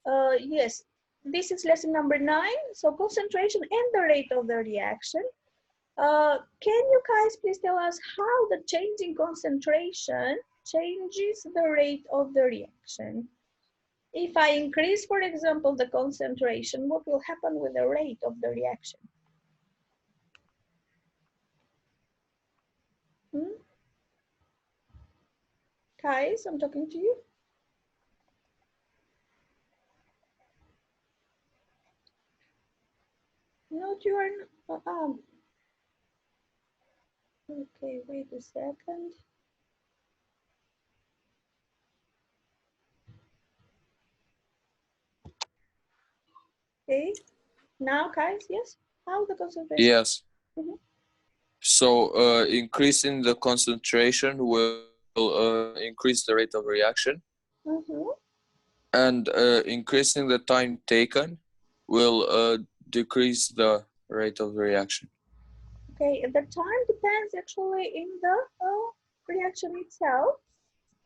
Yes, this is lesson number 9. So concentration and the rate of the reaction. Can you guys please tell us how the change in concentration changes the rate of the reaction? If I increase, for example, the concentration, what will happen with the rate of the reaction? Guys, I'm talking to you. No, you are not. Okay, wait a second. Okay, now guys, yes? How the concentration? Yes. Mhm. So increasing the concentration will increase the rate of reaction, and increasing the time taken will decrease the rate of reaction. Okay, the time depends actually in the reaction itself.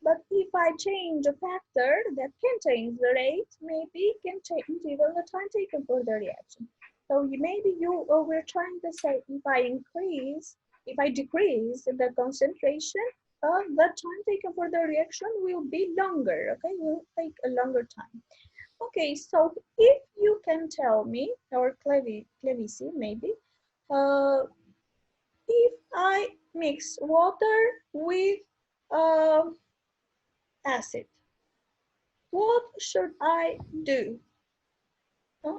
But if I change a factor that can change the rate, maybe can change even the time taken for the reaction. So maybe you were trying to say if I decrease the concentration, the time taken for the reaction will be longer, okay? Will take a longer time. Okay, so if you can tell me, or Clevici maybe, if I mix water with acid, what should I do?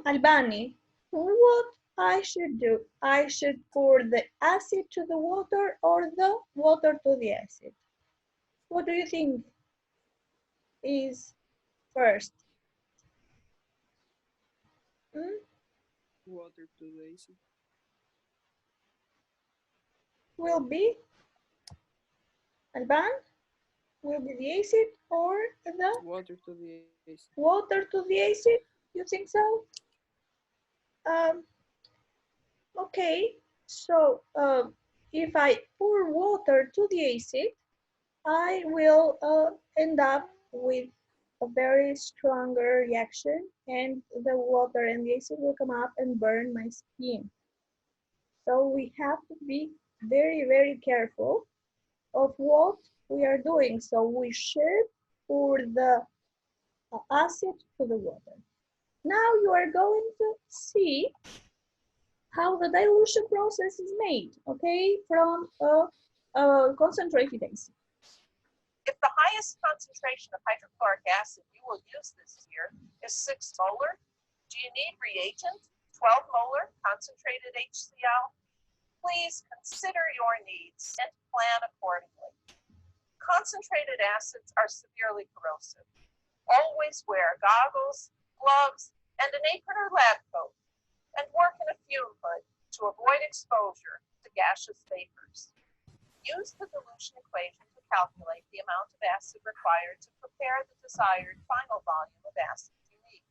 Albani, what I should do? I should pour the acid to the water or the water to the acid. What do you think is first? Water to the acid. Will be Alban? Will be the acid or the water to the acid? Water to the acid? You think so? Okay, so if I pour water to the acid, I will end up with a very stronger reaction, and the water and the acid will come up and burn my skin. So we have to be very, very careful of what we are doing. So we should pour the acid to the water. Now you are going to see how the dilution process is made, okay, from a concentrated acid. If the highest concentration of hydrochloric acid you will use this year is 6 molar, do you need reagent 12 molar concentrated HCl? Please consider your needs and plan accordingly. Concentrated acids are severely corrosive. Always wear goggles, gloves, and an apron or lab coat, and work in a fume hood to avoid exposure to gaseous vapors. Use the dilution equation to calculate the amount of acid required to prepare the desired final volume of acid you need.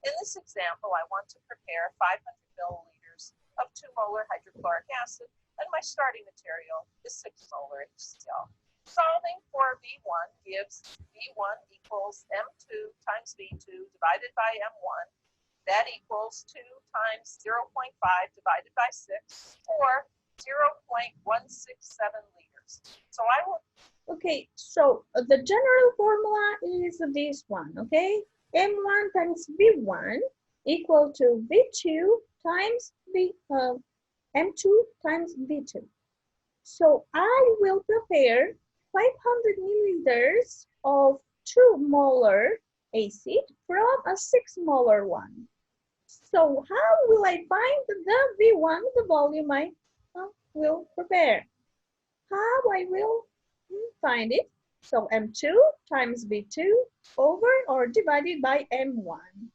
In this example, I want to prepare 500 milliliters of 2 molar hydrochloric acid, and my starting material is 6 molar HCl. Solving for V1 gives V1 equals M2 times V2 divided by M1. That equals 2 times 0.5 divided by 6, or 0.167 liters. So I will... Okay, so the general formula is this one, okay? M1 times V1 equal to V2 times M2 times V2. So I will prepare 500 milliliters of 2 molar acid from a 6 molar one. So how will I find the V1, the volume I will prepare? How I will find it? So M2 times V2 over or divided by M1.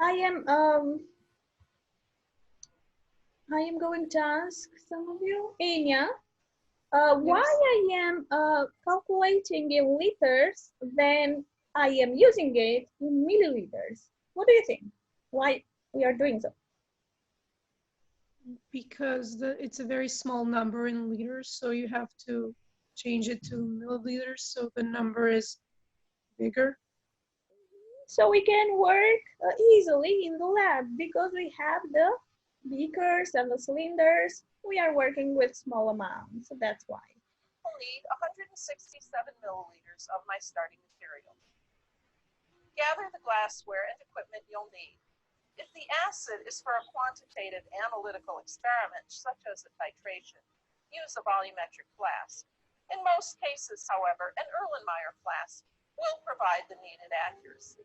I am going to ask some of you, Enya, why I am calculating in liters, then I am using it in milliliters. What do you think? Why we are doing so? Because it's a very small number in liters, so you have to change it to milliliters, so the number is bigger. So we can work easily in the lab because we have the beakers and the cylinders. We are working with small amounts, so that's why. I'll need 167 milliliters of my starting material. Gather the glassware and equipment you'll need. If the acid is for a quantitative analytical experiment, such as a titration, use a volumetric flask. In most cases, however, an Erlenmeyer flask will provide the needed accuracy.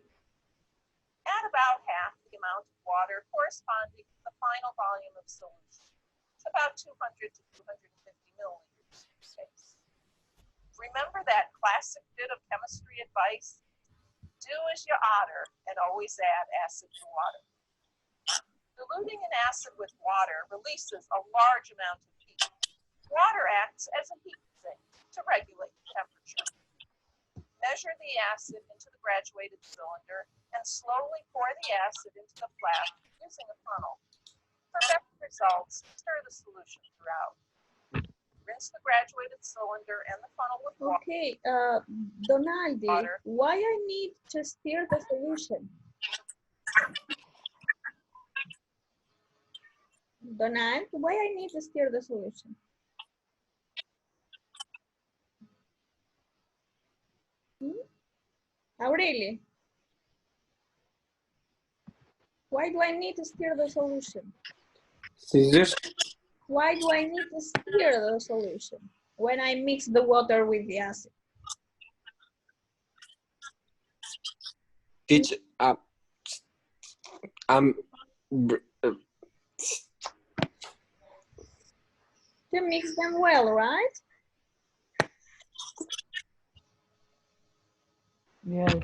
Add about half the amount of water corresponding to the final volume of solution, about 200 to 250 milliliters in this case. Remember that classic bit of chemistry advice? Do as you oughter and always add acid to water. Diluting an acid with water releases a large amount of heat. Water acts as a heat sink to regulate the temperature. Measure the acid into the graduated cylinder and slowly pour the acid into the flask using a funnel. For better results, stir the solution throughout. Rinse the graduated cylinder and the funnel with water. Okay, Donaldi, why I need to stir the solution? Donald, why I need to stir the solution? Aurelia, why do I need to stir the solution? Scissors. Why do I need to stir the solution when I mix the water with the acid? Teach To mix them well, right? Yes.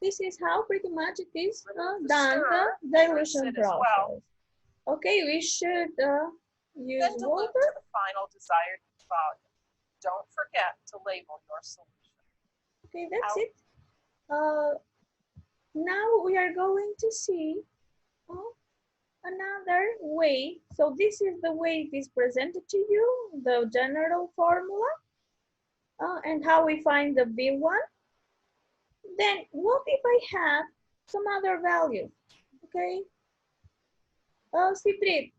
This is how pretty much it is Remove the done, stir, the dilution rinse it as process. well. Okay, we should use Then dilute water. to the final desired volume. Don't forget to label your solution. Okay, that's Out. it. Now we are going to see another way. So this is the way it is presented to you, the general formula, and how we find the V1. Then what if I have some other value? Okay. Citrit,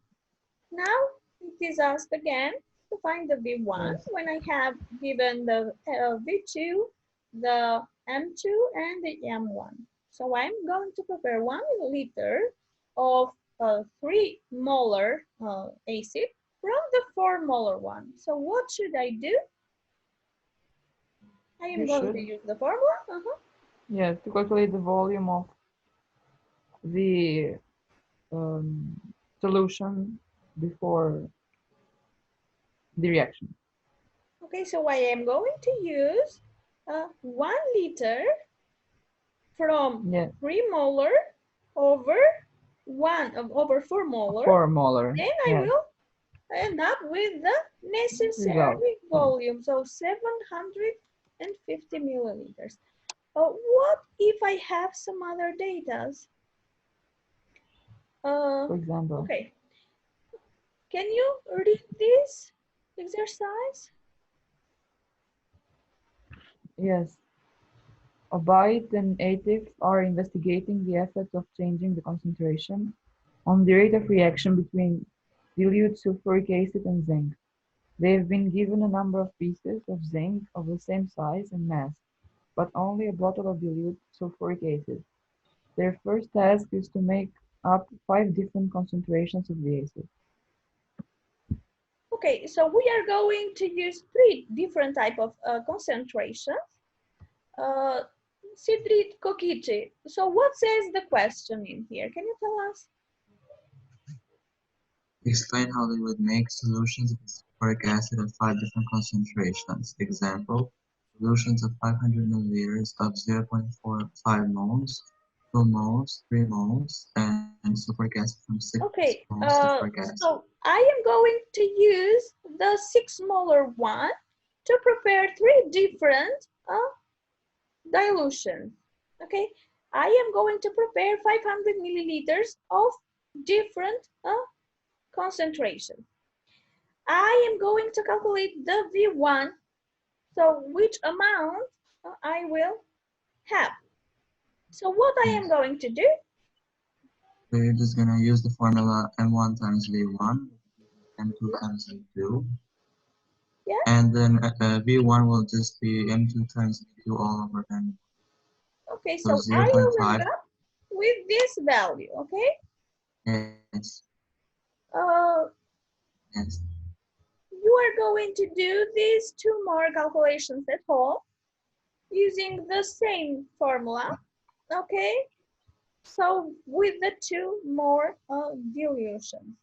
now it is asked again to find the V1 when I have given the V2, the M2, and the M1. So I'm going to prepare 1 liter of 3 molar acid from the 4 molar one. So what should I do? I am going to use the formula. Yes, to calculate the volume of the solution before the reaction. Okay, so I am going to use 1 liter from 3 molar over 4 molar. 4 molar. Then I will end up with the necessary volume, so 750 milliliters. What if I have some other data? For example. Okay. Can you read this exercise? Yes. Abide and Atif are investigating the effect of changing the concentration on the rate of reaction between dilute sulfuric acid and zinc. They have been given a number of pieces of zinc of the same size and mass, but only a bottle of dilute sulfuric acid. Their first task is to make up 5 different concentrations of the acid. Okay, so we are going to use 3 different type of concentrations. Citrit Kokichi, so what says the question in here? Can you tell us? Explain how they would make solutions of sulfuric acid at 5 different concentrations. Example, solutions of 500 milliliters of 0.45 moles, 2 moles, 3 moles, and sulfuric acid from 6 moles sulfuric acid. So I am going to use the 6 molar one to prepare 3 different dilutions. Okay, I am going to prepare 500 milliliters of different concentration. I am going to calculate the V1. So which amount I will have. So what I am going to do? So you're just gonna use the formula m1 times v1, m2 times v2. Yeah. And then v1 will just be m2 times v2 all over m. Okay, So so I will 0.5. end up with this value, okay? Yes. Yes. You are going to do these 2 more calculations at home using the same formula, okay? So with the 2 more dilutions.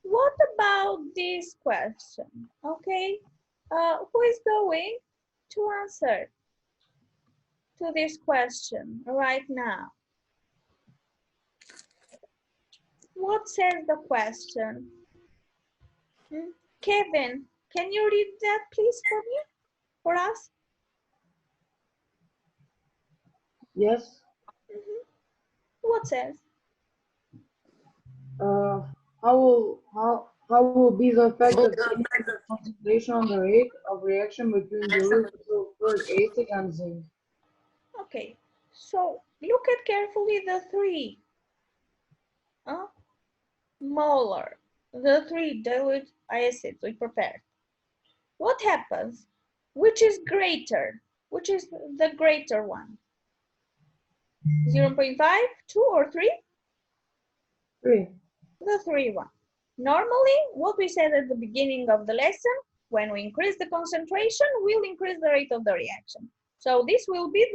What about this question, okay? Who is going to answer to this question right now? What says the question? Kevin, can you read that please for me, for us? Yes. What says? How will be the effect of changing the concentration on the rate of reaction between dilute sulfuric acid and zinc? Okay, so look at carefully the 3 molar, the 3 dilute acids we prepared. What happens? Which is greater? Which is the greater one? 0.5, 2, or 3? 3. The 3 one. Normally, what we said at the beginning of the lesson, when we increase the concentration, we'll increase the rate of the reaction. So this will be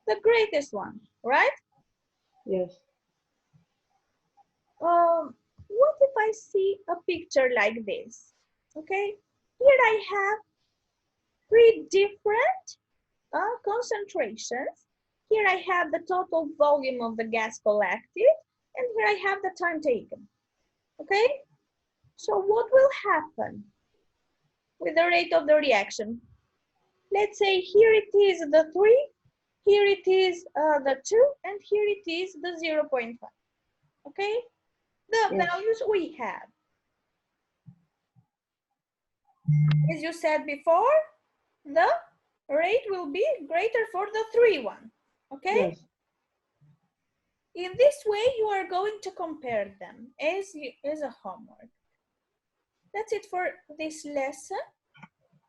the greatest one, right? Yes. What if I see a picture like this? Okay, here I have 3 different concentrations. Here I have the total volume of the gas collected, and here I have the time taken. Okay, so what will happen with the rate of the reaction? Let's say here it is the 3, here it is the 2, and here it is the 0.5. Okay, the values we have. As you said before, the rate will be greater for the 3 one. Okay? Yes. In this way, you are going to compare them as a homework. That's it for this lesson.